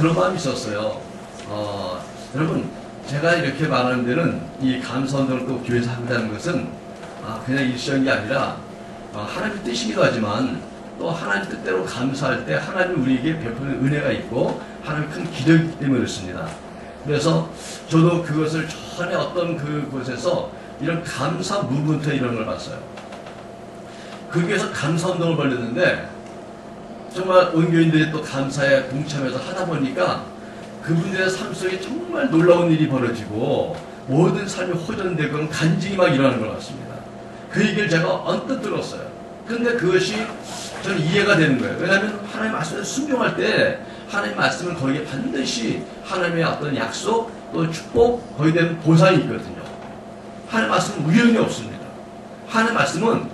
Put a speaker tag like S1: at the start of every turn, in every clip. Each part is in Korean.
S1: 그런 마음이 있었어요. 여러분, 제가 이렇게 말하는 데는 이 감사운동을 또 교회에서 한다는 것은 그냥 일시적인 게 아니라 하나님의 뜻이기도 하지만 또 하나님 뜻대로 감사할 때 하나님이 우리에게 베푸는 은혜가 있고 하나님의 큰 기적이 있기 때문에 그렇습니다. 그래서 저도 그것을 전에 어떤 그곳에서 이런 감사 무브먼트 이런 걸 봤어요. 거기에서 감사운동을 벌였는데 정말 온교인들이 또 감사에 동참해서 하다 보니까 그분들의 삶 속에 정말 놀라운 일이 벌어지고 모든 삶이 호전되고 간증이 막 일어나는 것 같습니다. 그 얘기를 제가 언뜻 들었어요. 근데 그것이 저는 이해가 되는 거예요. 왜냐하면 하나님 말씀을 순종할 때 하나님 말씀은 거기에 반드시 하나님의 어떤 약속 또 축복 거기에 대한 보상이 있거든요. 하나님 말씀은 우연이 없습니다. 하나님 말씀은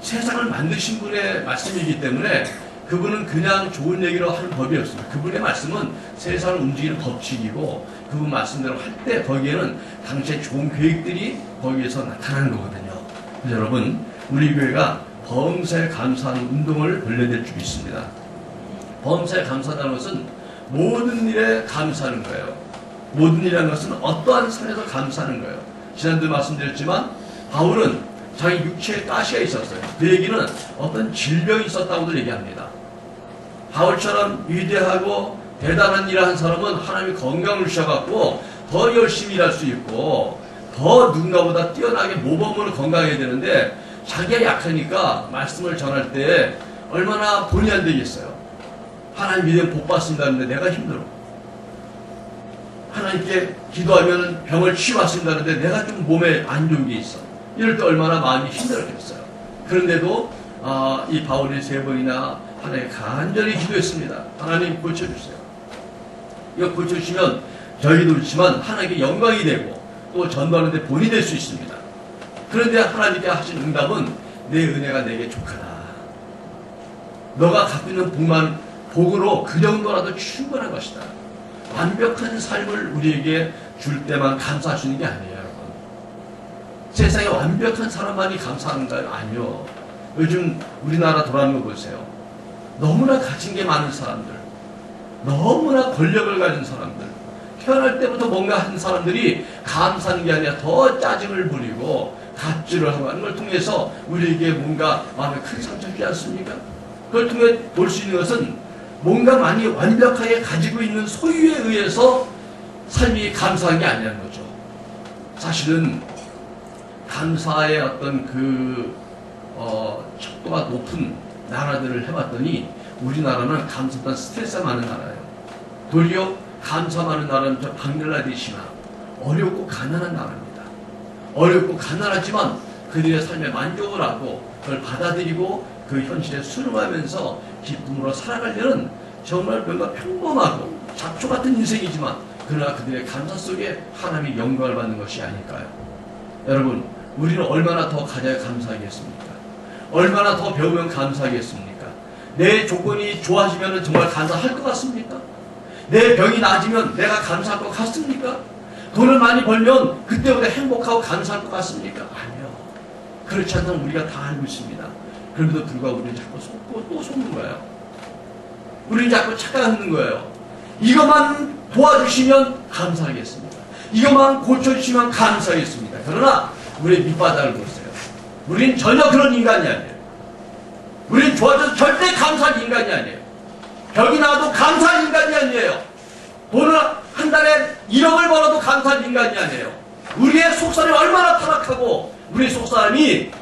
S1: 세상을 만드신 분의 말씀이기 때문에 그분은 그냥 좋은 얘기로 하는 법이 없습니다. 그분의 말씀은 세상을 움직이는 법칙이고 그분 말씀대로 할 때 거기에는 당시에 좋은 계획들이 거기에서 나타나는 거거든요. 그래서 여러분, 우리 교회가 범사에 감사하는 운동을 벌려낼 줄 있습니다. 범사에 감사하는 것은 모든 일에 감사하는 거예요. 모든 일이라는 것은 어떠한 산에서 감사하는 거예요. 지난주에 말씀드렸지만 바울은 자기 육체에 가시가 있었어요. 그 얘기는 어떤 질병이 있었다고도 얘기합니다. 바울처럼 위대하고 대단한 일을 한 사람은 하나님이 건강을 주셔갖고 더 열심히 일할 수 있고 더 누군가보다 뛰어나게 모범으로 건강해야 되는데 자기가 약하니까 말씀을 전할 때 얼마나 본의 안 되겠어요. 하나님 믿음 복 받습니다는데 내가 힘들어. 하나님께 기도하면 병을 치유하신다는데 내가 좀 몸에 안 좋은 게 있어. 이럴 때 얼마나 마음이 힘들었겠어요. 그런데도 이 바울이 3번이나 하나님 간절히 기도했습니다. 하나님 고쳐주세요. 이거 고쳐주시면 저희도 그렇지만 하나님께 영광이 되고 또 전도하는 데 본이 될 수 있습니다. 그런데 하나님께 하신 응답은 내 은혜가 내게 족하다. 너가 갖고 있는 복으로 그 정도라도 충분한 것이다. 완벽한 삶을 우리에게 줄 때만 감사할 수 있는 게 아니에요, 여러분. 세상에 완벽한 사람만이 감사하는가요? 아니요. 요즘 우리나라 돌아가는 거 보세요. 너무나 가진 게 많은 사람들, 너무나 권력을 가진 사람들, 태어날 때부터 뭔가 한 사람들이 감사하는 게 아니라 더 짜증을 부리고 갑질을 하고 하는 걸 통해서 우리에게 뭔가 마음에 큰 상처 주지 않습니까? 그걸 통해 볼 수 있는 것은 뭔가 많이 완벽하게 가지고 있는 소유에 의해서 삶이 감사한 게 아니라는 거죠. 사실은 감사의 어떤 척도가 높은 나라들을 해봤더니 우리나라는 감사보다 스트레스가 많은 나라예요. 도리어 감사 많은 나라는 저 방글라데시나 어렵고 가난한 나라입니다. 어렵고 가난하지만 그들의 삶에 만족을 하고 그걸 받아들이고 그 현실에 순응하면서 기쁨으로 살아가려는 정말 뭔가 평범하고 잡초 같은 인생이지만 그러나 그들의 감사 속에 하나님의 영광을 받는 것이 아닐까요? 여러분, 우리는 얼마나 더 가져야 감사하겠습니까? 얼마나 더 배우면 감사하겠습니까? 내 조건이 좋아지면 정말 감사할 것 같습니까? 내 병이 나아지면 내가 감사할 것 같습니까? 돈을 많이 벌면 그때보다 행복하고 감사할 것 같습니까? 아니요. 그렇지 않다면 우리가 다 알고 있습니다. 그럼에도 불구하고 우리는 자꾸 속고 또 속는 거예요. 우리는 자꾸 착각하는 거예요. 이것만 도와주시면 감사하겠습니다. 이것만 고쳐주시면 감사하겠습니다. 그러나 우리의 밑바닥을 보세요. 우리는 전혀 그런 인간이 아니에요. 우리는 좋아져서 절대 감사할 인간이 아니에요. 벽이 나와도 감사할 인간이 아니에요. 돈을 한 달에 1억을 벌어도 감사할 인간이 아니에요. 우리의 속사람이 얼마나 타락하고 우리의 속사람이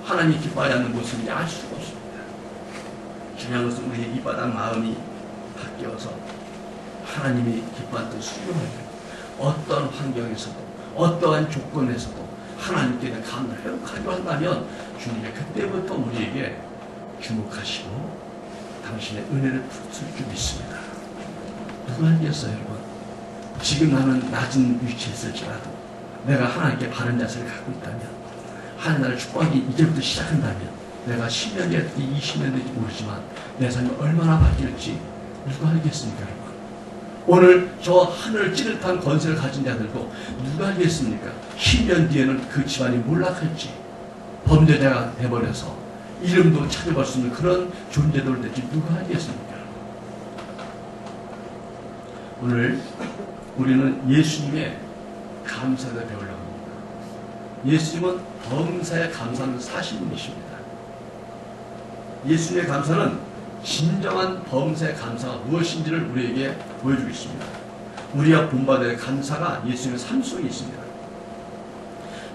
S1: 하나님이 기뻐하지 않는 모습인지 알 수가 없습니다. 중요한 것은 우리의 밑바닥 마음이 바뀌어서 하나님이 기뻐하는 뜻을 수용하게 어떤 환경에서도 어떠한 조건에서도 하나님께 대한 감사를 회복하려 한다면 주님이 그때부터 우리에게 주목하시고 당신의 은혜를 풀어줄 줄 믿습니다. 누가 알겠어요, 여러분? 지금 나는 낮은 위치에 있을지라도 내가 하나님께 바른 자세를 갖고 있다면 하나님 나를 축복하기 이제부터 시작한다면 내가 10년이 될지 20년 될지 모르지만 내 삶이 얼마나 바뀔지 누가 알겠습니까, 여러분? 오늘 저 하늘 찌릿한 권세를 가진 자들도 누가 알겠습니까? 10년 뒤에는 그 집안이 몰락할지 범죄자가 돼버려서 이름도 찾아볼 수 있는 그런 존재들 될지 누가 알겠습니까? 오늘 우리는 예수님의 감사를 배우려고 합니다. 예수님은 범사에 감사하는 사실이십니다. 예수님의 감사는 진정한 범사의 감사가 무엇인지를 우리에게 보여주고 있습니다. 우리가 본받을 감사가 예수님의 삶 속에 있습니다.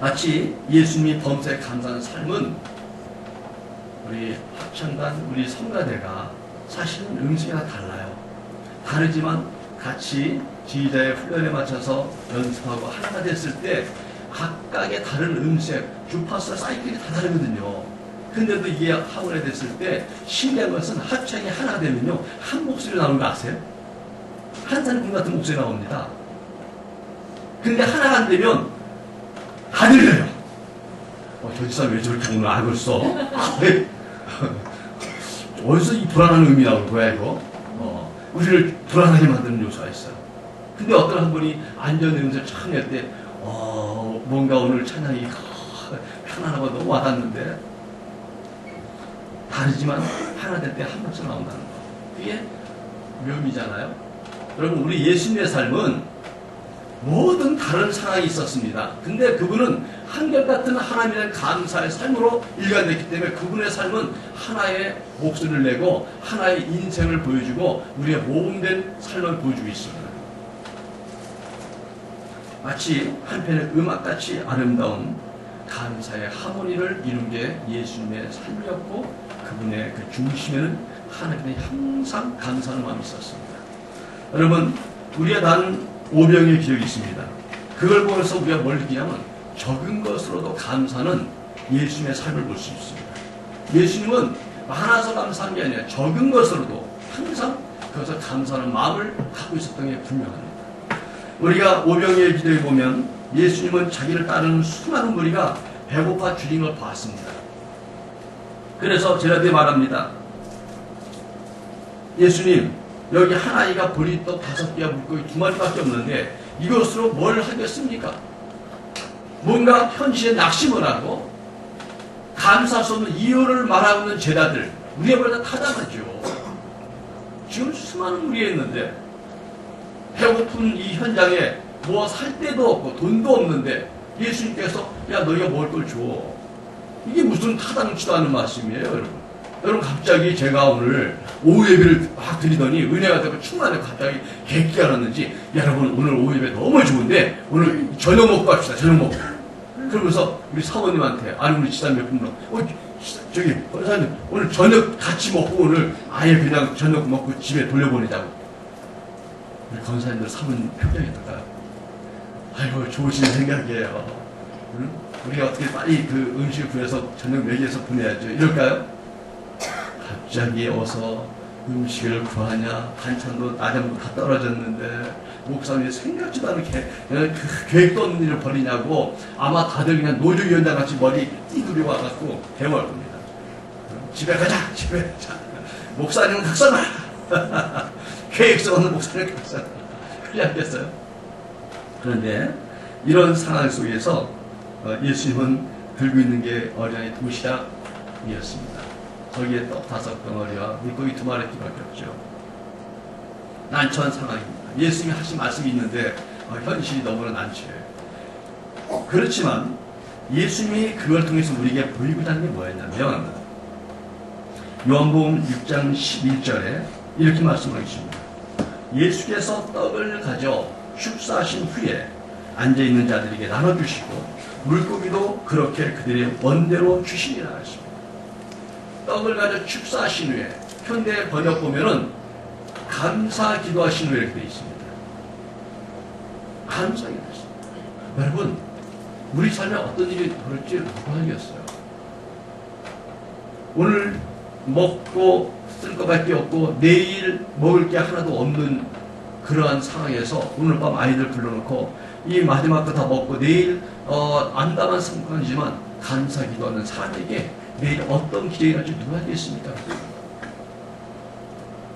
S1: 마치 예수님이 범사에 감사하는 삶은 우리 합창단, 우리 성가대가 사실은 음색이 다 달라요. 다르지만 같이 지휘자의 훈련에 맞춰서 연습하고 하나가 됐을 때 각각의 다른 음색, 주파수 사이클이 다 다르거든요. 근데도 이게 하원에 됐을 때 신기한 것은 합창이 하나가 되면요, 한 목소리 나오는 거 아세요? 한산군 같은 목소리 나옵니다. 근데 하나가 안 되면 다 들려요. 저 사람 왜 저렇게 오늘 악을 써? 어디서 이 불안한 음이 나올 거야 이거? 우리를 불안하게 만드는 요소가 있어요. 근데 어떤 한 분이 안전의 음색을 참 낼 때 뭔가 오늘 찬양이 편안하고 너무 와닿는데, 다르지만 하나 될 때 한 목소리 나온다는 거, 그게 묘미잖아요. 여러분, 우리 예수님의 삶은 모든 다른 상황이 있었습니다. 근데 그분은 한결같은 하나님에 대한 감사의 삶으로 일관됐기 때문에 그분의 삶은 하나의 목소리를 내고 하나의 인생을 보여주고 우리의 모범된 삶을 보여주고 있습니다. 마치 한편의 음악같이 아름다운 감사의 하모니를 이룬 게 예수님의 삶이었고, 그분의 그 중심에는 하나님의 항상 감사하는 마음이 있었습니다. 여러분, 우리가 난 오병의 기억이 있습니다. 그걸 보면서 우리가 뭘 느끼냐면 적은 것으로도 감사는 예수님의 삶을 볼 수 있습니다. 예수님은 많아서 감사한 게 아니라 적은 것으로도 항상 그것을 감사하는 마음을 갖고 있었던 게 분명합니다. 우리가 오병이의 기도에 보면 예수님은 자기를 따르는 수많은 무리가 배고파 줄인 걸 봤습니다. 그래서 제자들이 말합니다. 예수님, 여기 한 아이가 보리떡 5개와 물고기 2마리밖에 없는데 이것으로 뭘 하겠습니까? 뭔가 현실에 낙심을 하고 감사할 수 없는 이유를 말하고 있는 제자들, 우리의 보다 타당하죠. 지금 수많은 무리가 있는데 배고픈 이 현장에 뭐 살 데도 없고 돈도 없는데 예수님께서 야, 너희가 먹을 걸 줘. 이게 무슨 타당치도 않은 말씀이에요, 여러분. 여러분, 갑자기 제가 오늘 오후 예배를 막 드리더니 은혜가 되고 충만하고 갑자기 객기가 났는지, 여러분 오늘 오후 예배 너무 좋은데 오늘 저녁 먹고 갑시다, 저녁 먹고. 그러면서 우리 사모님한테, 아니 우리 지단 몇 분 저기 권사님 오늘 저녁 같이 먹고 오늘 아예 그냥 저녁 먹고 집에 돌려보내자고. 우리 권사님들 사모님 표정이 어떨까요? 아이고, 좋으신 생각이에요. 응? 우리가 어떻게 빨리 그 음식을 구해서 저녁 먹여서 보내야죠, 이럴까요? 갑자기 어서 음식을 구하냐, 반찬도 낮에부터 다 떨어졌는데 목사님이 생각지도 않은 계획도 없는 일을 벌이냐고 아마 다들 그냥 노조위원장 같이 머리 띠두리 와갖고 대화할 겁니다. 집에 가자, 집에 가자. 목사님은 각서나. 계획서 없는 목사님은 각서나. 그러지 않겠어요? 그런데 이런 상황 속에서 예수님은 들고 있는 게 어린아이 도시락이었습니다. 거기에 떡 5덩어리와 물고기 2마리밖에 없죠. 난처한 상황입니다. 예수님이 하신 말씀이 있는데 현실이 너무나 난처해요. 그렇지만 예수님이 그걸 통해서 우리에게 보이고자 하는 게 뭐였냐면 요한복음 6장 11절에 이렇게 말씀을 하십니다. 예수께서 떡을 가져 축사하신 후에 앉아있는 자들에게 나눠주시고 물고기도 그렇게 그들의 원대로 주시니라 하십니다. 떡을 가져 축사하신 후에, 현대 번역 보면은 감사 기도하신 후에 이렇게 되어 있습니다. 감사 기도하십니다. 여러분, 우리 삶에 어떤 일이 벌어질지 누가 알겠어요? 오늘 먹고 쓸 것밖에 없고 내일 먹을 게 하나도 없는 그러한 상황에서 오늘 밤 아이들 불러놓고 이 마지막 거 다 먹고 내일 안담한 순간이지만 감사 기도하는 사람에게 내일 어떤 기적이 날지 누가 알겠습니까?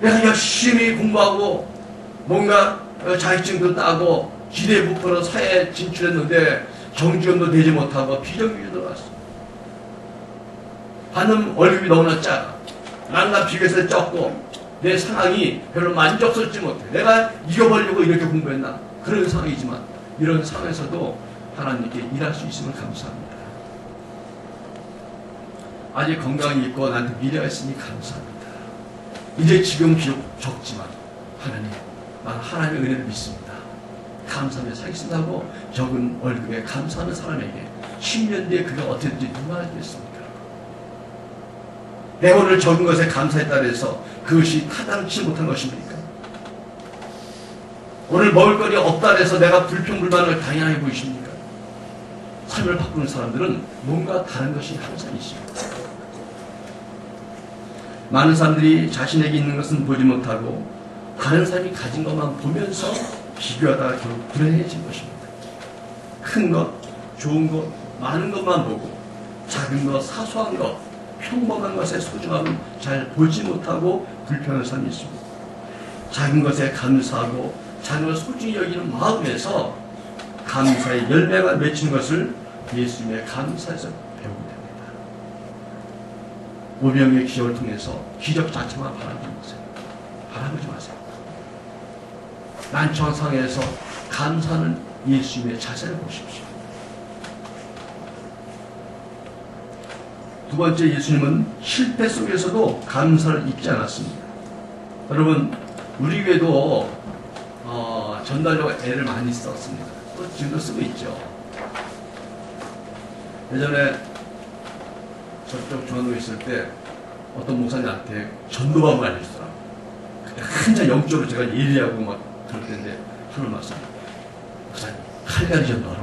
S1: 내가 열심히 공부하고 뭔가 자격증도 따고 지대 부표로 사회에 진출했는데 정지원도 되지 못하고 비정규직으로 들어갔어. 받는 월급이 너무나 작아. 난간 비교해서 적고 내 상황이 별로 만족스럽지 못해. 내가 이겨보려고 이렇게 공부했나? 그런 상황이지만 이런 상황에서도 하나님께 일할 수 있음을 감사합니다. 아직 건강이 있고 나한테 미래가 있으니 감사합니다. 이제 지금 비록 적지만 하나님, 난 하나님의 은혜를 믿습니다. 감사하며 살겠습니다 하고 적은 월급에 감사하는 사람에게 10년 뒤에 그가 어떻게 될지 누가 알겠습니까? 내가 오늘 적은 것에 감사했다 해서 그것이 타당치 못한 것입니까? 오늘 먹을거리 없다 해서 내가 불평불만을 당연하게 보이십니까? 삶을 바꾸는 사람들은 뭔가 다른 것이 항상 있습니다. 많은 사람들이 자신에게 있는 것은 보지 못하고 다른 사람이 가진 것만 보면서 비교하다가 결국 불행해진 것입니다. 큰 것, 좋은 것, 많은 것만 보고 작은 것, 사소한 것, 평범한 것의 소중함을 잘 보지 못하고 불평하는 사람이 있습니다. 작은 것에 감사하고 작은 것을 소중히 여기는 마음에서 감사의 열매가 맺힌 것을 예수님의 감사에서 배우게 됩니다. 오병의 기적을 통해서 기적 자체만 바라보지 마세요. 바라보지 마세요. 난처한 상황에서 감사하는 예수님의 자세를 보십시오. 두 번째, 예수님은 실패 속에서도 감사를 잊지 않았습니다. 여러분, 우리 교회도 전달려고 애를 많이 썼습니다. 또 지금도 쓰고 있죠. 예전에 저쪽 중앙도에 있을 때 어떤 목사님한테 전도방을 알려주더라고요. 그때 한참 영적으로 제가 예리하고 막 그럴 때인데 하늘 말씀, 목사님 칼갈이 전도하러?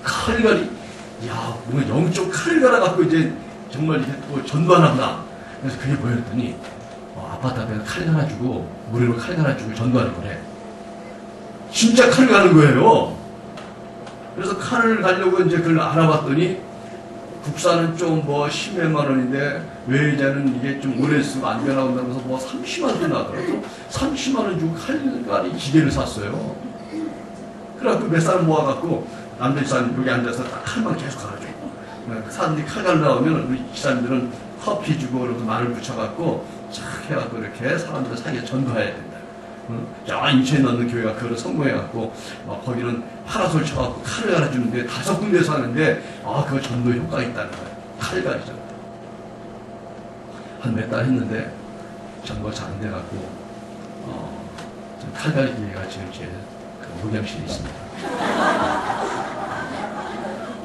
S1: 칼갈이? 야, 뭔가 영적 칼을 갈아갖고 이제 정말 이게 또 전도하나 보다. 그래서 그게 뭐였더니 아파트 앞에 칼 갈아주고 무료로 칼 갈아주고 전도하는 거래. 진짜 칼을 가는 거예요. 그래서 칼을 가려고 이제 그걸 알아봤더니 국산은 좀 뭐 10몇만 원인데 외제는 이게 좀 오래 쓰고 안 변화온다면서 뭐 30만 원 나더라고요. 30만 원 주고 칼갈이 기계를 샀어요. 그래갖고 몇 사람 모아갖고 남들 사람 여기 앉아서 딱 칼만 계속 갈아줘요. 사람들이 칼갈 나오면 우리 기사님들은 커피 주고 그러고 마늘 붙여갖고 착 해갖고 이렇게 사람들 사이에 전도해야 된다. 저 인천에 넣는 교회가 그거를 성공해갖고 거기는 파라솔 쳐갖고 칼을 갈아주는데 5군데서 하는데 그거 전도 효과가 있다는 거예요. 칼갈이죠. 한 몇 달 했는데 전도가 잘 안 돼갖고 칼갈 기계가 지금 제 목양실에 있습니다.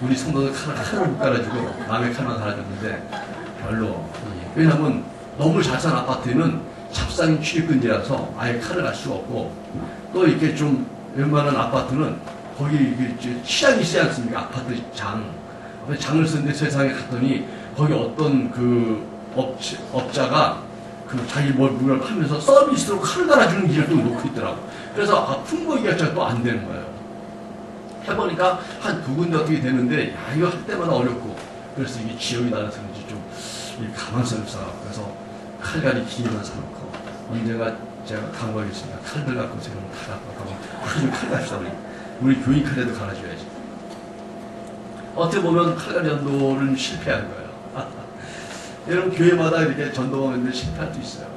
S1: 우리 성도들 칼을 못 갈아주고 남의 칼만 갈아줬는데 별로. 왜냐하면 너무 잘 산 아파트는 찹쌀인 취직근지라서 아예 칼을 갈 수가 없고, 또 이렇게 좀 웬만한 아파트는 거기 시장이 있지 않습니까? 아파트 장. 장을 쓰는데 세상에 갔더니 거기 어떤 그 업자가 그 자기 물건을 하면서 서비스로 칼을 갈아주는 기를 또 놓고 있더라고. 그래서 품목이가 또 안 되는 거예요. 해보니까 한 2군데 어떻게 되는데, 이거 할 때마다 어렵고, 그래서 이게 지역이 나눠서 그런지 좀 가망스럽더라고요. 그래서 칼갈이 기계만 사놓고, 언제가 제가 강구하겠습니다. 칼들 갖고 제가 다 갖고 가면 칼 갑시다. 우리 교인 칼에도 갈아줘야지. 어떻게 보면 칼갈 전도는 실패한 거예요. 여러분, 교회마다 이렇게 전도가 있는데 실패할 수 있어요.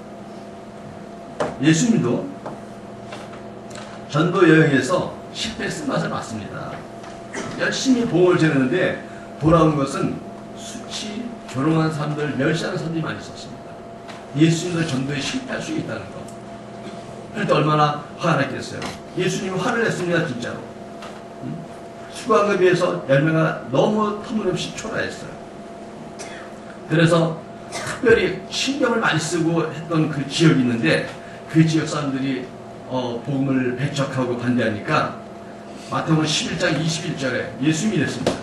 S1: 예수님도 전도 여행에서 실패했을 맛을 봤습니다. 열심히 복음을 전했는데 돌아온 것은 수치, 조롱한 사람들, 멸시하는 사람들이 많이 있었습니다. 예수님도 전도에 실패할 수 있다는 것. 그럴 때 얼마나 화가 났겠어요. 예수님이 화를 냈습니다, 진짜로. 수고한 것에 비해서 열매가 너무 터무니없이 초라했어요. 그래서 특별히 신경을 많이 쓰고 했던 그 지역이 있는데, 그 지역 사람들이 복음을 배척하고 반대하니까 마태복음 11장 21절에 예수님이 이랬습니다.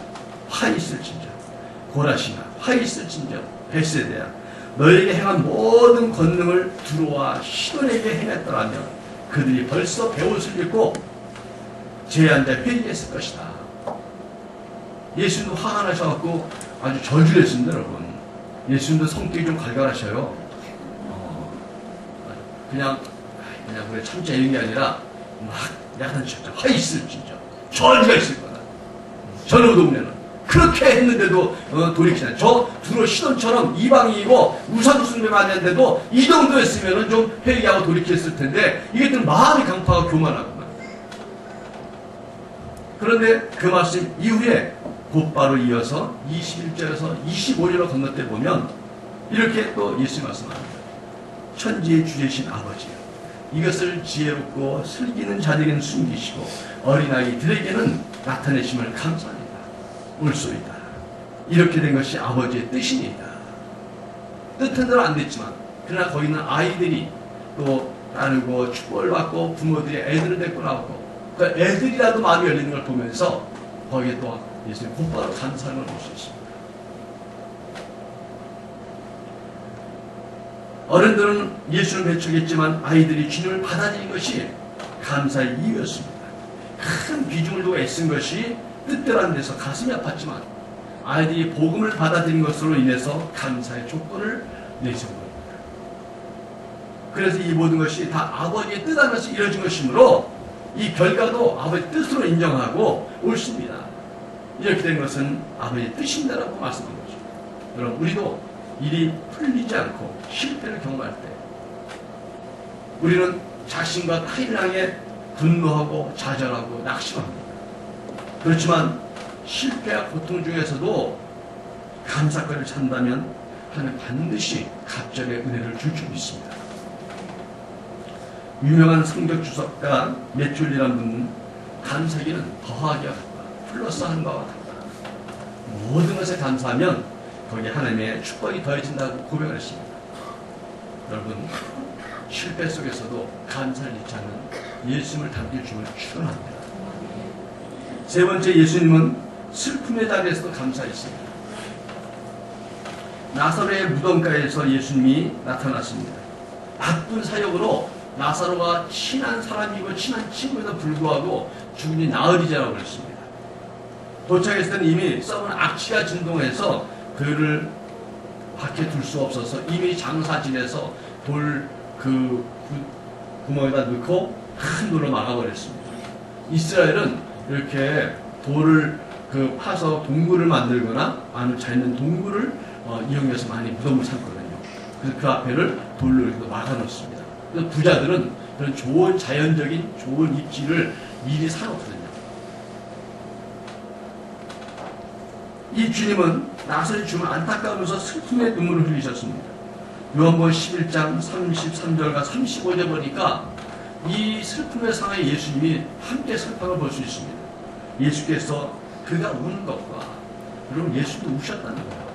S1: 화 있을진저 고라시나 화 있을진저 벳세대야, 너에게 행한 모든 권능을 두로와 시돈에게 행했더라면 그들이 벌써 배옷을 입고 제한자 회개했을 것이다. 예수님도 화가 나셔갖고 아주 저주를 했습니다. 여러분, 예수님도 성격이 좀 갈갈하셔요. 그냥 그래 참자 이런 게 아니라 막 야단쳤죠. 화 있을 진짜 저주가 있을 거다. 저녁 동네는 그렇게 했는데도 돌이키잖아요. 저 두로 시돈처럼 이방인이고 우상 숭배만 했는데도 이 정도 했으면 좀 회개하고 돌이켰을 텐데 이게 또 마음이 강파하고 교만하구나. 그런데 그 말씀 이후에 곧바로 이어서 21절에서 25절로 건너때 보면 이렇게 또 예수 말씀합니다. 천지의 주제신 아버지요, 이것을 지혜롭고 슬기는 자들에게는 숨기시고 어린아이들에게는 나타내심을 감사합니다. 옳소이다. 이렇게 된 것이 아버지의 뜻이니이다. 뜻한 대로 안 됐지만 그러나 거기 있는 아이들이 또 따르고 축복을 받고 부모들이 애들을 데리고 나오고 그 애들이라도 마음이 열리는 걸 보면서 거기에 또 예수님 곧바로 감사를 볼 수 있습니다. 어른들은 예수를 배척했지만 아이들이 주님을 받아들인 것이 감사의 이유였습니다. 큰 비중을 두고 애쓴 것이 뜻대로 안 돼서 가슴이 아팠지만 아이들이 복음을 받아들인 것으로 인해서 감사의 조건을 내세운 겁니다. 그래서 이 모든 것이 다 아버지의 뜻 안에서 이루어진 것이므로 이 결과도 아버지의 뜻으로 인정하고 옳습니다. 이렇게 된 것은 아버지의 뜻입니다라고 말씀한 거죠. 여러분, 우리도 일이 풀리지 않고 실패를 경험할 때 우리는 자신과 타인을 향해 분노하고 좌절하고 낙심합니다. 그렇지만 실패와 고통 중에서도 감사거리를 찾는다면 하나님 반드시 갑절의 은혜를 줄 줄 믿습니다. 유명한 성경 주석가 메툴리라는 분은 감사기는 더하기와 같다, 플러스 하는 것과 같다. 모든 것에 감사하면 거기에 하나님의 축복이 더해진다고 고백을 했습니다. 여러분, 실패 속에서도 감사를 잃지 않는 예수님을 닮길 주님을 축원합니다. 세 번째, 예수님은 슬픔의 자리에서도 감사했습니다. 나사로의 무덤가에서 예수님이 나타났습니다. 바쁜 사역으로 나사로가 친한 사람이고 친한 친구에도 불구하고 죽으니 나으리자라고 그랬습니다. 도착했을 때는 이미 썩은 악취가 진동해서 그를 밖에 둘 수 없어서 이미 장사 지내서 돌 그 구멍에다 넣고 큰 돌로 막아버렸습니다. 이스라엘은 이렇게 돌을 파서 동굴을 만들거나 아니면 잘 있는 동굴을 이용해서 많이 무덤을 삼거든요. 그래서 그 앞에를 돌로 이렇게 막아놓습니다. 그래서 부자들은 그런 좋은 자연적인 좋은 입지를 미리 사놓거든요. 이 주님은 나사로의 죽음을 안타까우면서 슬픔의 눈물을 흘리셨습니다. 요한복음 11장 33절과 35절 보니까 이 슬픔의 상황에 예수님이 함께 슬픔을 볼 수 있습니다. 예수께서 그가 우는 것과 그럼 예수도 우셨다는 거예요.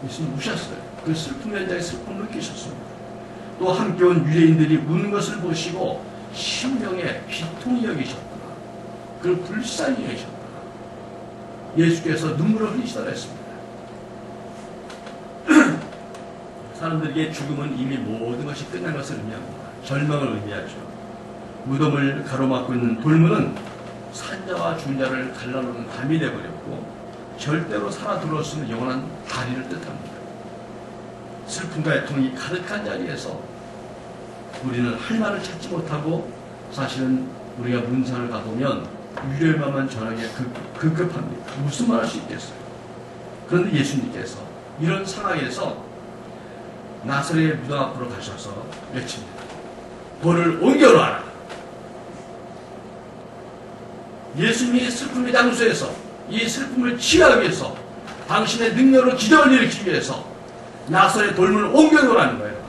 S1: 예수님 우셨어요. 그 슬픔의 현장에 슬픔을 느끼셨습니다. 또 함께 온 유대인들이 우는 것을 보시고 심령에 비통이 여기셨구나, 그걸 불쌍히 여기셨구나, 예수께서 눈물을 흘리시더라 했습니다. 사람들에게 죽음은 이미 모든 것이 끝난 것을 의미합니다. 절망을 의미하죠. 무덤을 가로막고 있는 돌문은 산자와 죽은 자를 갈라놓는 담이 되어버렸고 절대로 살아 들어올 수 있는 영원한 다리를 뜻합니다. 슬픔과 애통이 가득한 자리에서 우리는 할 말을 찾지 못하고 사실은 우리가 문상을 가보면 유료만만 전하기가 급급합니다. 무슨 말 할 수 있겠어요? 그런데 예수님께서 이런 상황에서 나사로의 무덤 앞으로 가셔서 외칩니다. 돌을 옮겨놓아라. 예수님이 슬픔의 장소에서 이 슬픔을 치유하기 위해서 당신의 능력으로 기적을 일으키기 위해서 나사로의 돌문을 옮겨놓으라는 거예요.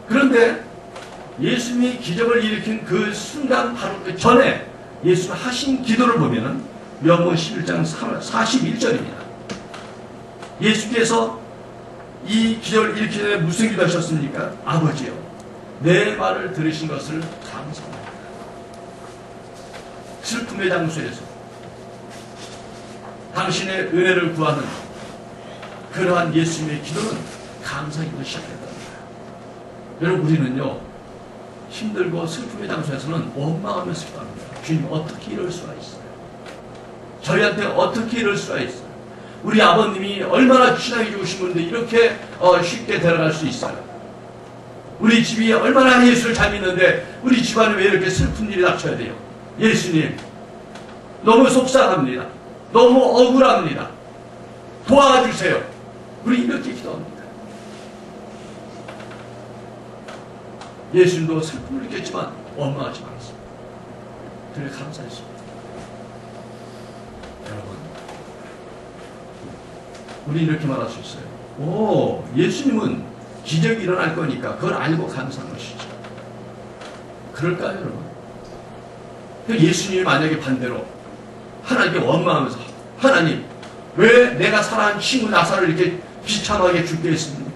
S1: 그런데 예수님이 기적을 일으킨 그 순간 바로 그 전에 예수가 하신 기도를 보면은 요한복음 11장 41절입니다. 예수께서 이 기적을 일으키기 전에 무슨 기도 하셨습니까? 아버지여, 내 말을 들으신 것을 감사합니다. 슬픔의 장소에서 당신의 은혜를 구하는 그러한 예수님의 기도는 감사기도 시작했답니다. 여러분, 우리는요 힘들고 슬픔의 장소에서는 원망하면서 기도합니다. 주님, 어떻게 이럴 수가 있어요? 저희한테 어떻게 이럴 수가 있어요? 우리 아버님이 얼마나 친하게 좋으신 분인데 이렇게 쉽게 데려갈 수 있어요? 우리 집이 얼마나 예수를 잘 믿는데 우리 집안에 왜 이렇게 슬픈 일이 닥쳐야 돼요? 예수님, 너무 속상합니다. 너무 억울합니다. 도와주세요. 우리 이렇게 기도합니다. 예수님도 슬픔을 느꼈지만 원망하지 않았습니다. 그래 감사했습니다. 여러분, 우리 이렇게 말할 수 있어요. 오, 예수님은 기적이 일어날 거니까 그걸 알고 감사한 것이죠. 그럴까요, 여러분? 예수님이 만약에 반대로 하나님께 원망하면서 하나님, 왜 내가 사랑하는 친구 나사를 이렇게 비참하게 죽게 했습니까?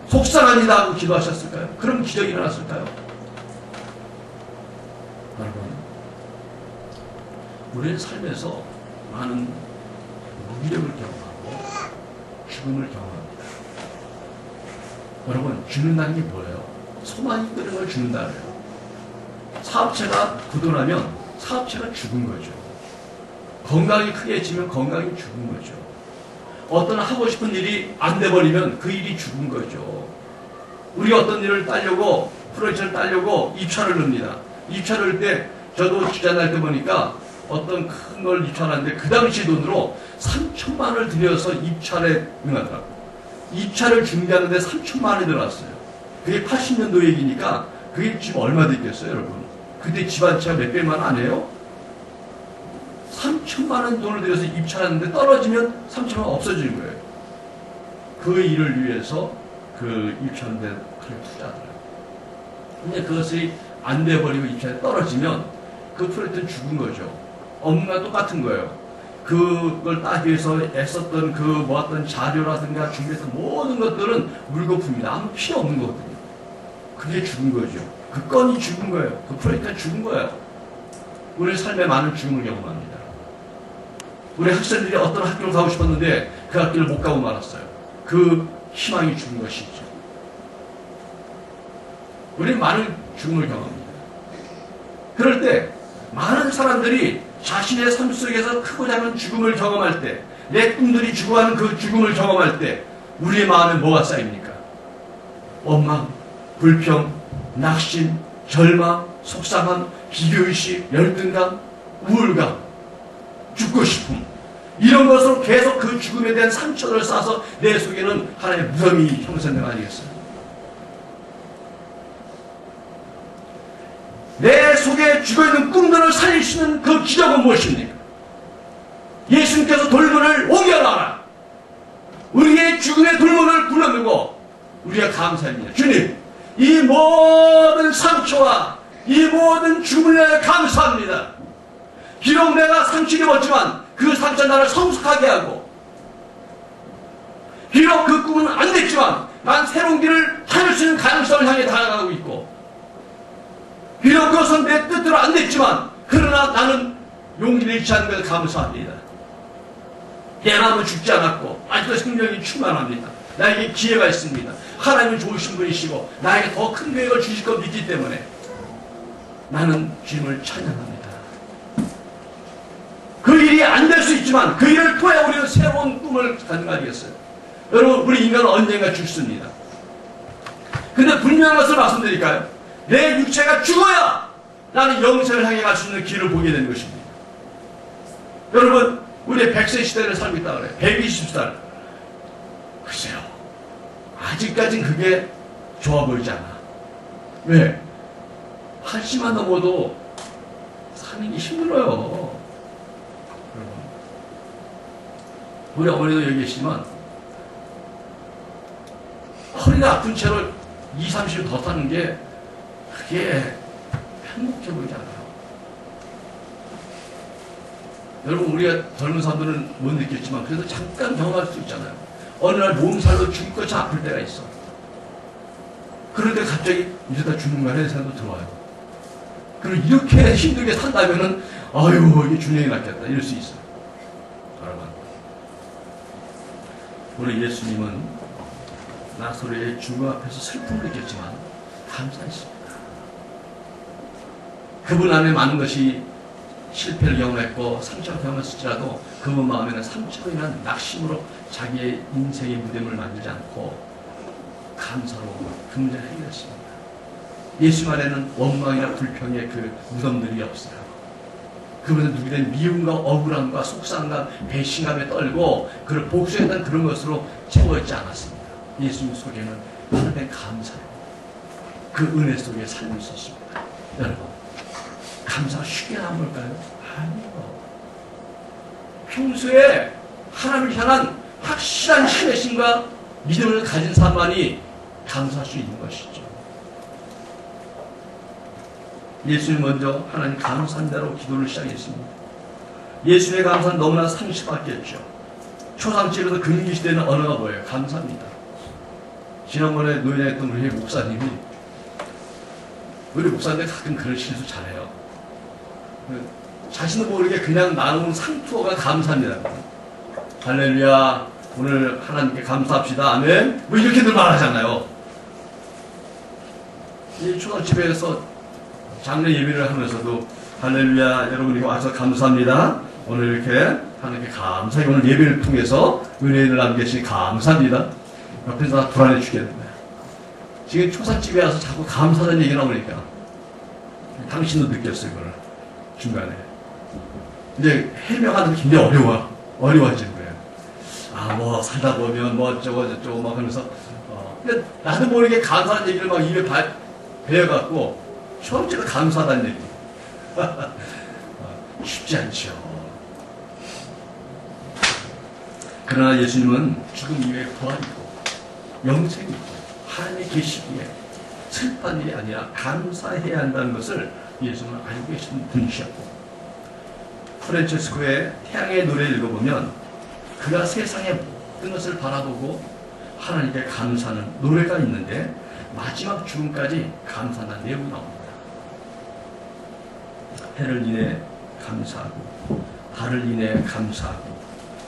S1: 속상합니다 하고 기도하셨을까요? 그럼 기적이 일어났을까요? 여러분, 우리의 삶에서 많은 무기력을 경험하고 죽음을 경험합니다. 여러분, 죽는다는 게 뭐예요? 소망이 끄는 걸 죽는다 그래요. 사업체가 부도나면 사업체가 죽은 거죠. 건강이 크게 지면 건강이 죽은 거죠. 어떤 하고 싶은 일이 안 돼버리면 그 일이 죽은 거죠. 우리가 어떤 일을 따려고, 프로젝트를 따려고 입찰을 넣습니다. 입찰을 넣을 때, 저도 주장할 때 보니까 어떤 큰 걸 입찰하는데 그 당시 돈으로 3천만 원을 들여서 입찰에 응하더라고요. 입찰을 준비하는데 3천만 원이 들어왔어요. 그게 80년도 얘기니까 그게 지금 얼마 됐겠어요, 여러분? 그때 집안채가 몇백만 원 안 해요? 3천만 원 돈을 들여서 입찰하는데 떨어지면 3천만 원 없어지는 거예요. 그 일을 위해서 그 입찰하는데 그렇게 투자하더라고요. 근데 그것이 안 돼버리고 입찰에 떨어지면 그 프로젝트는 죽은 거죠. 업무가 똑같은 거예요. 그걸 따기 위해서 애썼던 그 모았던 자료라든가 준비했던 모든 것들은 물거품입니다. 아무 필요 없는 거거든요. 그게 죽은 거죠. 그 건이 죽은 거예요. 그 프로젝트가 죽은 거예요. 우리 삶에 많은 죽음을 경험합니다. 우리 학생들이 어떤 학교를 가고 싶었는데 그 학교를 못 가고 말았어요. 그 희망이 죽은 것이죠. 우리는 많은 죽음을 경험합니다. 그럴 때 많은 사람들이 자신의 삶 속에서 크고 작은 죽음을 경험할 때, 내 꿈들이 죽어가는 그 죽음을 경험할 때 우리의 마음에 뭐가 쌓입니까? 원망, 불평, 낙심, 절망, 속상함, 비교의식, 열등감, 우울감, 죽고 싶음, 이런 것으로 계속 그 죽음에 대한 상처를 쌓아서 내 속에는 하나의 무덤이 형성된 거 아니겠어요? 내 속에 죽어있는 꿈들을 살릴 수 있는 그 기적은 무엇입니까? 예수님께서 돌문을 옮겨놔라. 우리의 죽음의 돌문을 불러들고 우리가 감사합니다. 주님, 이 모든 상처와 이 모든 죽음을 위하여 감사합니다. 비록 내가 상처를 입었지만 그 상처 나를 성숙하게 하고, 비록 그 꿈은 안 됐지만 난 새로운 길을 찾을 수 있는 가능성을 향해 다가가고 있고, 비록 그것은 내 뜻대로 안 됐지만 그러나 나는 용기를 잃지 않는 것을 감사합니다. 내 마음은 죽지 않았고 아직도 생명이 충만합니다. 나에게 기회가 있습니다. 하나님은 좋으신 분이시고 나에게 더 큰 계획을 주실 것 믿기 때문에 나는 주님을 찬양합니다. 그 일이 안 될 수 있지만 그 일을 통해 우리는 새로운 꿈을 갖는 거 아니겠어요? 여러분, 우리 인간은 언젠가 죽습니다. 근데 분명한 것을 말씀드릴까요? 내 육체가 죽어야 나는 영생을 향해 갈 수 있는 길을 보게 되는 것입니다. 여러분, 우리 100세 시대를 살고 있다 그래요. 120살. 글쎄요, 아직까진 그게 좋아 보이지 않아. 왜? 80만 넘어도 사는 게 힘들어요. 우리 어머니도 여기 계시지만 허리가 아픈 채로 20, 30을 더 타는 게 그게 행복해 보이지 않아요. 여러분, 우리가 젊은 사람들은 못 느꼈지만 그래도 잠깐 경험할 수 있잖아요. 어느 날 몸살로 죽을 것이 아플 때가 있어. 그런데 갑자기 이러다 죽는 거 아니야 생각도 들어와요. 그리고 이렇게 힘들게 산다면은 아유, 이게 준영이 낫겠다 이럴 수 있어요. 여러분, 우리 예수님은 나사로의 죽음 앞에서 슬픔을 느꼈지만 감사했습니다. 그분 안에 많은 것이 실패를 경험했고 상처를 경험했을지라도 그분 마음에는 상처로 인한 낙심으로 자기의 인생의 무덤을 만들지 않고 감사로 그 문제를 해결했습니다. 예수 안에는 원망이나 불평의 그 무덤들이 없어요. 그분은 누구든 미움과 억울함과 속상감, 배신감에 떨고 그를 복수했던 그런 것으로 채워있지 않았습니다. 예수님 속에는 하나님의 감사로 그 은혜 속에 살릴 수 있습니다. 여러분, 감사가 쉽게 나온 걸까요? 아니요. 평소에 하나님을 향한 확실한 신뢰심과 믿음을 가진 사람만이 감사할 수 있는 것이죠. 예수님 먼저 하나님 감사한다로 기도를 시작했습니다. 예수님의 감사는 너무나 상식받겠죠. 초상집에서 금기시되는 언어가 뭐예요? 감사입니다. 지난번에 노인에 했던 우리 목사님이, 우리 목사님들 가끔 그런 실수 잘해요. 자신도 모르게 그냥 나오는 상투어가 감사합니다. 할렐루야, 오늘 하나님께 감사합시다. 아멘. 뭐 이렇게들 말하잖아요. 이 초상집에서 장례 예배를 하면서도 할렐루야, 여러분이 와서 감사합니다. 오늘 이렇게 하나님께 감사하게 오늘 예배를 통해서 은혜를 남기시니 감사합니다. 옆에서 다 불안해 죽겠는 거야. 지금 초상집에 와서 자꾸 감사하다는 얘기 나오니까 당신도 느꼈어요, 그걸 중간에. 이제 해명하는 게 굉장히 어려워지는 거예요. 아, 뭐 살다 보면 뭐 어쩌고 저쩌고 막 하면서 근데 나도 모르게 감사한 얘기를 막 입에 배워갖고 처음부터 감사하다는 얘기. 쉽지 않죠. 그러나 예수님은 죽음 이후에 부활이고 영생이고 하나님의 계시기에 슬픈 일이 아니라 감사해야 한다는 것을 예수님은 알고 계신 분이셨고, 프란체스코의 태양의 노래를 읽어보면 그가 세상의 모든 것을 바라보고 하나님께 감사하는 노래가 있는데 마지막 죽음까지 감사하는 내용이 나옵니다. 해를 인해 감사하고, 달을 인해 감사하고,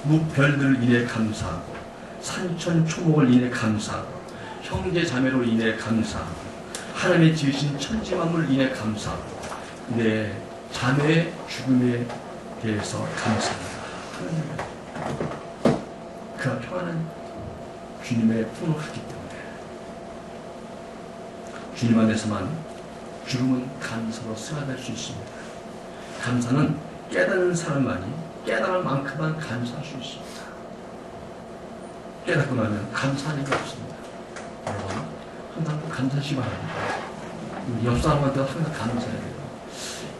S1: 무별들을 인해 감사하고, 산천 초목을 인해 감사하고, 형제 자매로 인해 감사하고, 하나님의 지으신 천지 만물을 인해 감사하고, 내 자매의 죽음에 대해서 감사합니다. 그가 평안한 주님의 풍속하기 때문에 주님 안에서만 죽음은 감사로 승화될 수 있습니다. 감사는 깨닫는 사람만이 깨달을 만큼만 감사할 수 있습니다. 깨닫고 나면 감사하는 게 없습니다. 여러분, 항상 감사하시기 바랍니다. 옆 사람한테 항상 감사해야 돼요.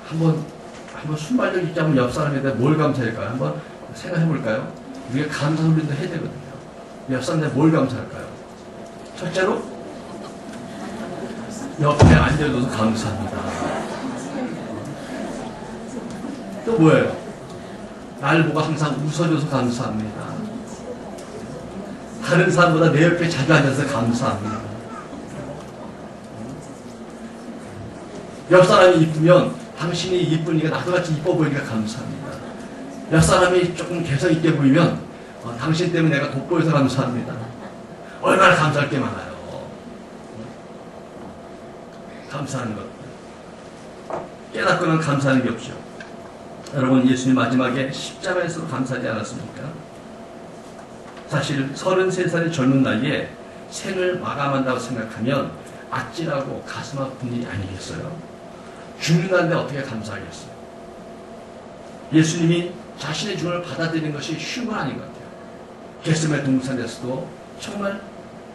S1: 한번 순발력 있게 하면 옆 사람에 대해 뭘 감사할까요? 한번 생각해 볼까요? 우리가 감사 소리도 해야 되거든요. 옆 사람한테 뭘 감사할까요? 첫째로 옆에 앉아줘서 감사합니다. 또 뭐예요? 날 보고 항상 웃어줘서 감사합니다. 다른 사람보다 내 옆에 자주 앉아서 감사합니다. 옆 사람이 이쁘면 당신이 이쁘니까 나도 같이 이뻐 보이니까 감사합니다. 옆 사람이 조금 개성 있게 보이면 당신 때문에 내가 돋보여서 감사합니다. 얼마나 감사할 게 많아요. 감사하는 것. 깨닫고는 감사하는 게 없죠. 여러분, 예수님 마지막에 십자가에서 감사하지 않았습니까? 사실 33살의 젊은 나이에 생을 마감한다고 생각하면 아찔하고 가슴 아픈 일이 아니겠어요? 죽는다는데 어떻게 감사하겠어요? 예수님이 자신의 죽음을 받아들이는 것이 쉬운 건 아닌 것 같아요. 겟세마네 동산에서도 정말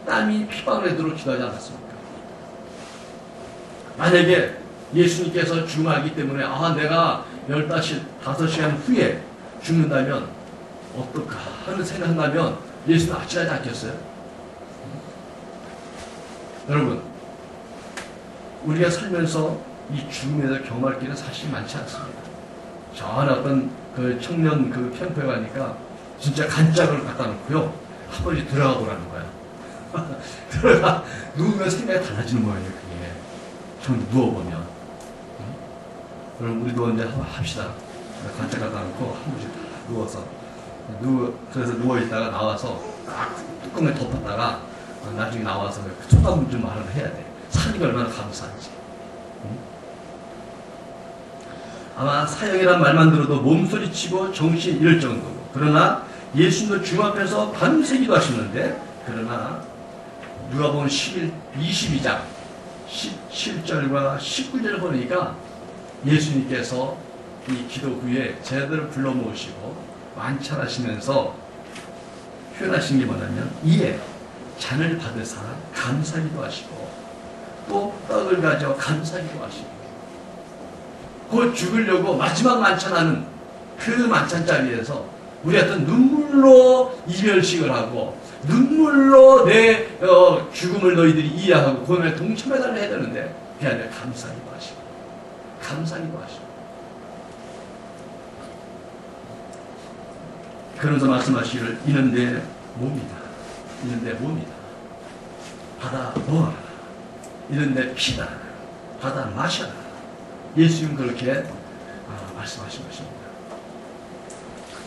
S1: 땀이 피방울 내도록 기도하지 않았습니까? 만약에 예수님께서 죽음을 알기 때문에 내가 15시간 후에 죽는다면 어떨까 하는 생각한다면 예수는 아찔하지 않겠어요? 여러분, 우리가 살면서 이 죽음에 대해서 경험할 길은 사실 많지 않습니다. 저 안에 어떤 그 청년 그 캠프에 가니까 진짜 간짝을 갖다 놓고요, 한 번씩 들어가 보라는 거야. 들어가 누우면 생각이 달라지는 거예요. 그게 좀 누워보면. 그럼 우리도 이제 한번 합시다. 간짝 갖다 놓고 한 번씩 누워서 그래서 누워있다가 나와서 딱 뚜껑을 덮었다가 나중에 나와서 소감 좀 말을 해야 돼. 사는 게 얼마나 감사한지. 아마 사형이란 말만 들어도 몸소리치고 정신이 잃을 정도로. 그러나 예수님도 주 앞에서 밤새 기도하시는데, 그러나 누가복음 22장 17절과 19절을 보니까 예수님께서 이 기도 후에 제자들을 불러 모으시고 만찬하시면서 표현하신 게 뭐냐면 이에 잔을 받으사 감사기도 하시고 또 떡을 가져 감사기도 하시고 곧 죽으려고 마지막 만찬하는 그 만찬 자리에서 우리 어떤 눈물로 이별식을 하고 눈물로 내 죽음을 너희들이 이해하고 그음에 동참해달라 해야 되는데 그게 아니라 감사기도 하시고 감사기도 하시고 그러면서 말씀하시기를 이는 내 몸이다. 이는 내 몸이다. 받아 먹어라. 이는 내 피다. 받아 마셔라. 예수님 그렇게 말씀하신 것입니다.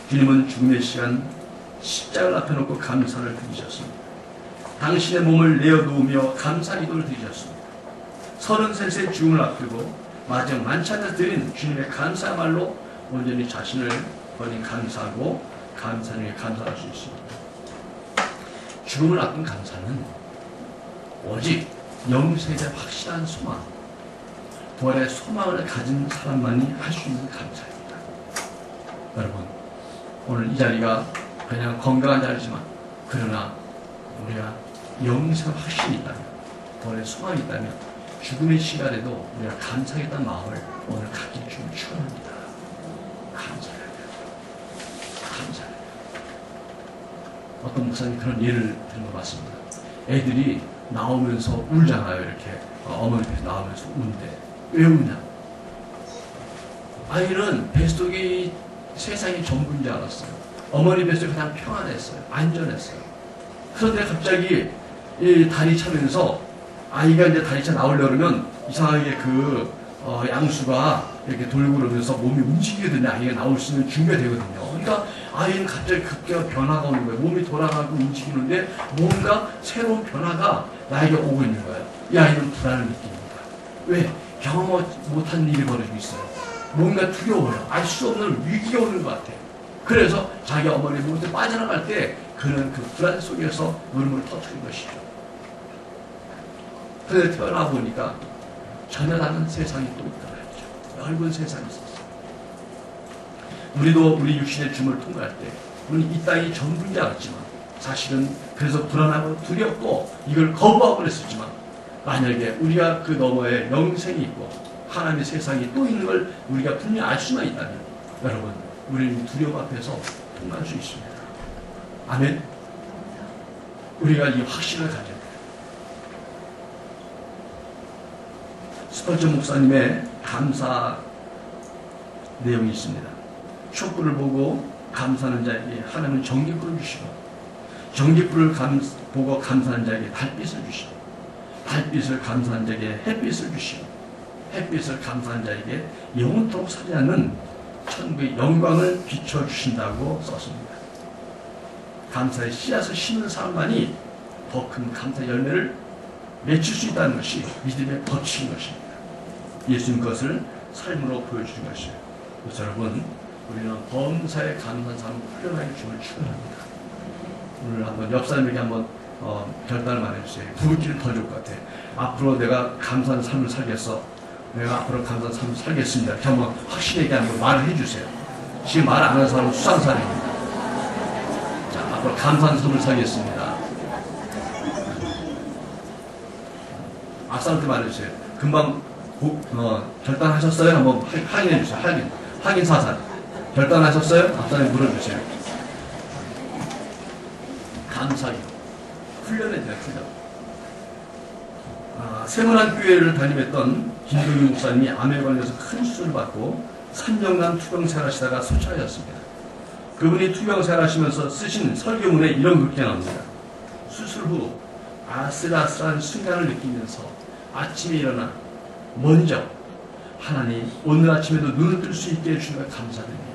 S1: 주님은 죽음의 시간 십자가를 앞에 놓고 감사를 드리셨습니다. 당신의 몸을 내어놓으며 감사기도를 드리셨습니다. 33세의 죽음을 앞두고 마지막 만찬에서 드린 주님의 감사야말로 온전히 자신을 버린 감사하고 감사님에 감사할 수 있습니다. 죽음을 앞둔 감사는 오직 영생에 대한 확실한 소망, 부활의 소망을 가진 사람만이 할 수 있는 감사입니다. 여러분, 오늘 이 자리가 그냥 건강한 자리지만 그러나 우리가 영생 확신이 있다면, 부활의 소망이 있다면 죽음의 시간에도 우리가 감사하겠다는 마음을 오늘 갖기 좀 축원합니다. 감사해요. 감사해요. 어떤 목사님 그런 예를 드는 것 같습니다. 애들이 나오면서 울잖아요. 이렇게 어머니 뱃에서 나오면서 우는데 왜 우냐? 아이는 뱃속이 세상이 전부인 줄 알았어요. 어머니 뱃속이 가장 평안했어요. 안전했어요. 그런데 갑자기 이 다리 차면서 아이가 이제 다리 차 나오려고 그러면 이상하게 양수가 이렇게 돌고 그러면서 몸이 움직이게 되면 아이가 나올 수 있는 준비가 되거든요. 그러니까 아이는 갑자기 급격한 변화가 오는 거예요. 몸이 돌아가고 움직이는데 뭔가 새로운 변화가 나에게 오고 있는 거예요. 이 아이는 불안을 느낍니다. 왜? 경험 못한 일이 벌어지고 있어요. 뭔가 두려워요. 알 수 없는 위기가 오는 것 같아요. 그래서 자기 어머니 몸에서 빠져나갈 때 그는 그 불안 속에서 눈물을 터뜨린 것이죠. 그런데 태어나 보니까 전혀 다른 세상이 또 있더라고요. 넓은 세상이 있었어요. 우리도 우리 육신의 죽음을 통과할 때 우리는 이 땅이 전부인 줄 알았지만 사실은 그래서 불안하고 두렵고 이걸 거부하고 그랬었지만 만약에 우리가 그 너머에 영생이 있고 하나님의 세상이 또 있는 걸 우리가 분명히 알 수만 있다면 여러분 우리는 두려움 앞에서 통과할 수 있습니다. 아멘. 우리가 이 확신을 가져야 돼요. 스펄전 목사님의 감사 내용이 있습니다. 촛불을 보고 감사하는 자에게 하나님은 전기불을 주시고 전기불을 보고 감사하는 자에게 달빛을 주시고 달빛을 감사하는 자에게 햇빛을 주시고 햇빛을 감사하는 자에게 영원토록 사지 않는 천국의 영광을 비춰주신다고 썼습니다. 감사의 씨앗을 심는 사람만이 더 큰 감사 열매를 맺힐 수 있다는 것이 믿음의 법칙인 것입니다. 예수님 그것을 삶으로 보여주신 것이에요. 그래서 여러분 우리는 범사에 감사한 삶을 훈련하게 주님을 축원합니다. 오늘 한번 옆 사람에게 한번 결단을 말해주세요. 부르기를 더 좋을 것 같아. 앞으로 내가 감사한 삶을 살겠어. 내가 앞으로 감사한 삶을 살겠습니다. 이렇게 한번 확실하게 한번 말을 해주세요. 지금 말 안 하는 사람은 수상사례입니다. 자, 앞으로 감사한 삶을 살겠습니다. 앞사람한테 말해주세요. 금방 결단하셨어요? 한번 확인해주세요. 확인 사살. 결단하셨어요? 앞사람에 물어주세요. 감사기 훈련해야 돼요. 훈련. 세문안 교회를 담임했던 김동희 목사님이 암에 걸려서 큰 수술을 받고 3년간 투병생활 하시다가 소천하셨습니다. 그분이 투병생활 하시면서 쓰신 설교문에 이런 글귀가 나옵니다. 수술 후 아슬아슬한 순간을 느끼면서 아침에 일어나 먼저 하나님 오늘 아침에도 눈을 뜰 수 있게 해주신 것 감사드립니다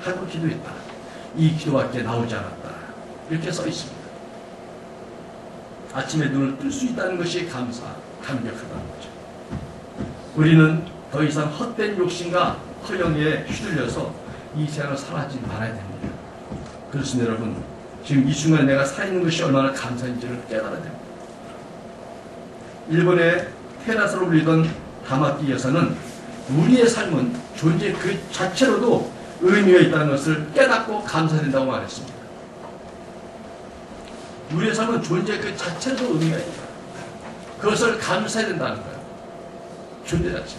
S1: 하고 기도했다. 이 기도밖에 나오지 않았다. 이렇게 써 있습니다. 아침에 눈을 뜰 수 있다는 것이 감격하다는 거죠. 우리는 더 이상 헛된 욕심과 허영에 휘둘려서 이 세상을 살아가지 말아야 됩니다. 그렇습니다. 여러분 지금 이 순간에 내가 살아있는 것이 얼마나 감사인지를 깨달아야 됩니다. 일본의 테라스로 불리던 다마키 여사는 우리의 삶은 존재 그 자체로도 의미가 있다는 것을 깨닫고 감사해야 된다고 말했습니다. 우리의 삶은 존재 그 자체로도 의미가 있다. 그것을 감사해야 된다는 거예요. 존재 자체.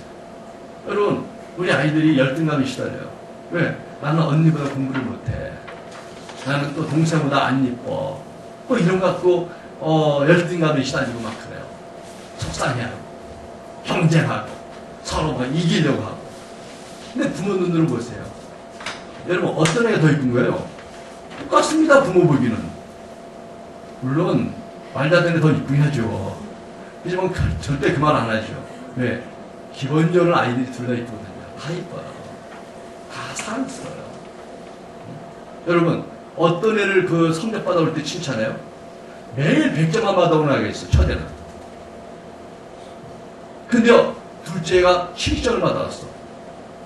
S1: 여러분, 우리 아이들이 열등감이 시달려요. 왜? 나는 언니보다 공부를 못해. 나는 또 동생보다 안 이뻐. 뭐 이런 거 갖고 열등감이 시달리고 막 그래요. 속상해하고 경쟁하고 서로 막 이기려고 하고. 근데 부모 눈으로 보세요. 여러분, 어떤 애가 더 이쁜 거예요? 똑같습니다. 부모 보기는. 물론 말다된 애 더 이쁘긴 하죠. 하지만 절대 그 말 안 하죠. 왜? 기본적으로 아이들이 둘 다 이쁘거든요. 다 이뻐요. 다 사랑스러워요. 여러분, 어떤 애를 그 성적 받아올 때 칭찬해요? 매일 100점만 받아오는 아이가 있어요. 첫애는. 근데요, 둘째가 70점을 받아왔어.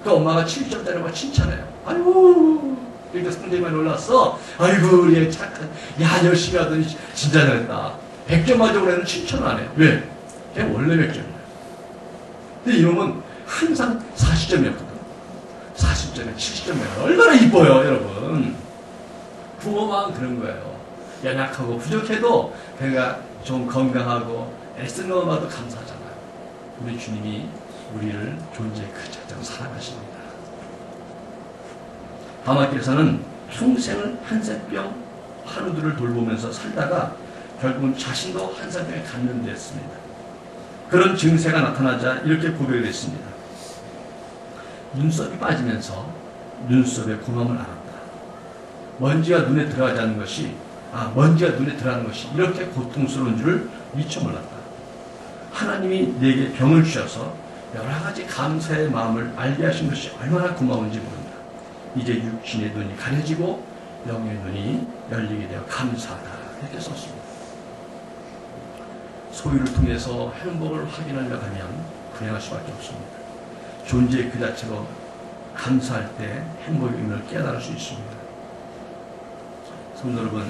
S1: 그 엄마가 70점짜리 막 칭찬해요. 아이고, 그러니까 성적이 올랐어. 아이고, 우리 애 착한, 야, 열심히 하더니 진짜 잘했다. 100점 맞아오는 애는 칭찬을 안 해요. 왜? 걔 원래 100점이에요. 근데 이놈은 항상 40점이었거든. 40점에 70점이에요. 얼마나 이뻐요, 여러분. 부모만 그런 거예요. 연약하고 부족해도 걔가 좀 건강하고 애쓰는 것만도 감사하잖아요. 우리 주님이 우리를 존재의 그 자체로 사랑하십니다. 바마께서는 평생을 한센병 한우들을 돌보면서 살다가 결국은 자신도 한센병에 감염되었습니다. 그런 증세가 나타나자 이렇게 고백을 했습니다. 눈썹이 빠지면서 눈썹의 고마움을 알았다. 먼지가 눈에 들어가지 않는 것이, 먼지가 눈에 들어가는 것이 이렇게 고통스러운 줄을 미처 몰랐다. 하나님이 내게 병을 주셔서 여러 가지 감사의 마음을 알게 하신 것이 얼마나 고마운지 모른다. 이제 육신의 눈이 가려지고 영의 눈이 열리게 되어 감사하다. 이렇게 썼습니다. 소유를 통해서 행복을 확인하려 하면 불행할 수밖에 없습니다. 존재 그 자체로 감사할 때 행복의 의미를 깨달을 수 있습니다. 성도 여러분,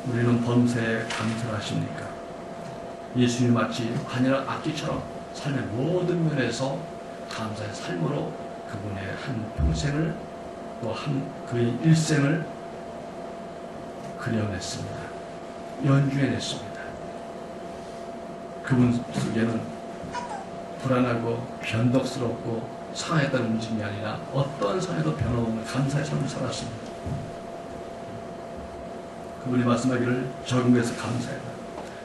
S1: 우리는 범사에 감사를 하십니까? 예수님 마치 하늘의 악기처럼 삶의 모든 면에서 감사의 삶으로 그분의 한 평생을 또 그의 일생을 그려냈습니다. 연주해냈습니다. 그분 속에는 불안하고 변덕스럽고 상했다는 움직임이 아니라 어떤 상에도 변함없는 감사의 삶을 살았습니다. 그분이 말씀하기를 적은 것에서 감사해라.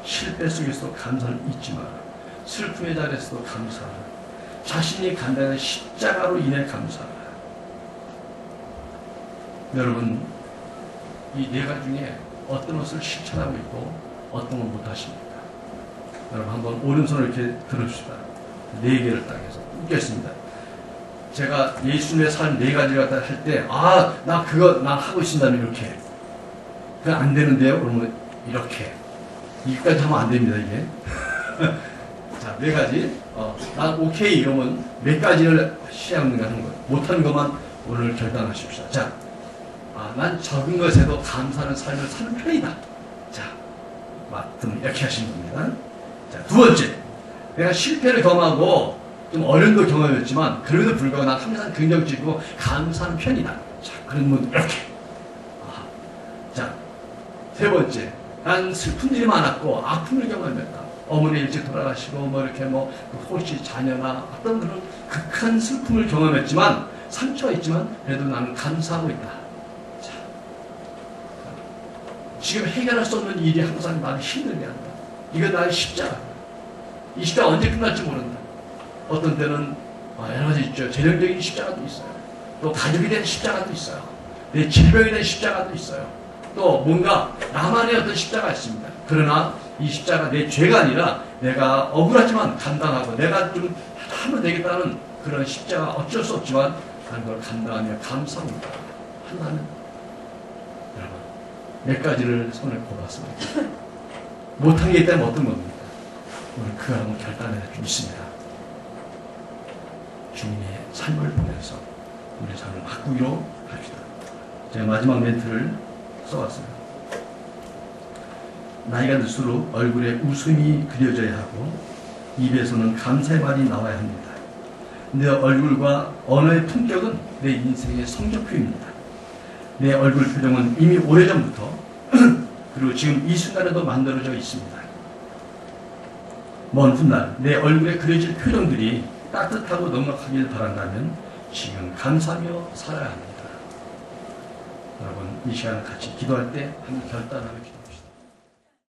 S1: 실패 속에서도 감사를 잊지 마라. 슬픔의 자리에서도 감사하라. 자신이 간다는 십자가로 인해 감사하라. 여러분, 이 네 가지 중에 어떤 것을 실천하고 있고 어떤 건 못하십니까? 여러분 한번 오른손을 이렇게 들어줍시다. 네 개를 딱 해서 웃겠습니다. 제가 예수님의 삶 네 가지를 갖다 할 때, 나 그거 난 하고 있습니다면 이렇게. 그건 안 되는데요. 그러면 이렇게. 이까지 하면 안 됩니다, 이게. 자, 네 가지. 난 오케이 이러면 몇 가지를 시행하는가 하는 거예요. 못하는 것만 오늘 결단하십시오. 자, 난 적은 것에도 감사하는 삶을 사는 편이다. 자, 맞든 이렇게 하시는 겁니다. 자, 두 번째. 내가 실패를 경험하고 좀 어려움도 경험했지만 그럼에도 불구하고 난 항상 긍정적이고 감사하는 편이다. 자, 그런 분들 이렇게. 자, 세 번째. 난 슬픈 일이 많았고 아픔을 경험했다. 어머니 일찍 돌아가시고 뭐 이렇게 뭐 혹시 자녀나 어떤 그런 극한 슬픔을 경험했지만 상처가 있지만 그래도 나는 감사하고 있다. 자, 지금 해결할 수 없는 일이 항상 나를 힘들게 한다. 이거 나의 십자가. 이 십자가 언제 끝날지 모른다. 어떤 때는 여러 가지 있죠. 재정적인 십자가도 있어요. 또 가족이 된 십자가도 있어요. 내 질병이 된 십자가도 있어요. 또 뭔가 나만의 어떤 십자가 있습니다. 그러나 이 십자가 내 죄가 아니라 내가 억울하지만 감당하고 내가 좀 하면 되겠다는 그런 십자가 어쩔 수 없지만 나는 그걸 감당하며 감사합니다. 한다면 여러분 몇 가지를 손을 꼽았습니다. 못한 게 있다면 어떤 겁니까? 오늘 그거 한번 결단해 좀 있습니다. 주님의 삶을 보면서 우리 삶을 바꾸기로 합시다. 제가 마지막 멘트를 써왔습니다. 나이가 들수록 얼굴에 웃음이 그려져야 하고 입에서는 감사의 말이 나와야 합니다. 내 얼굴과 언어의 품격은 내 인생의 성적표입니다. 내 얼굴 표정은 이미 오래전부터 그리고 지금 이 순간에도 만들어져 있습니다. 먼 훗날 내 얼굴에 그려질 표정들이 따뜻하고 넉넉하길 바란다면 지금 감사하며 살아야 합니다. 여러분, 이 시간을 같이 기도할 때 한번 결단하며 기도합니다.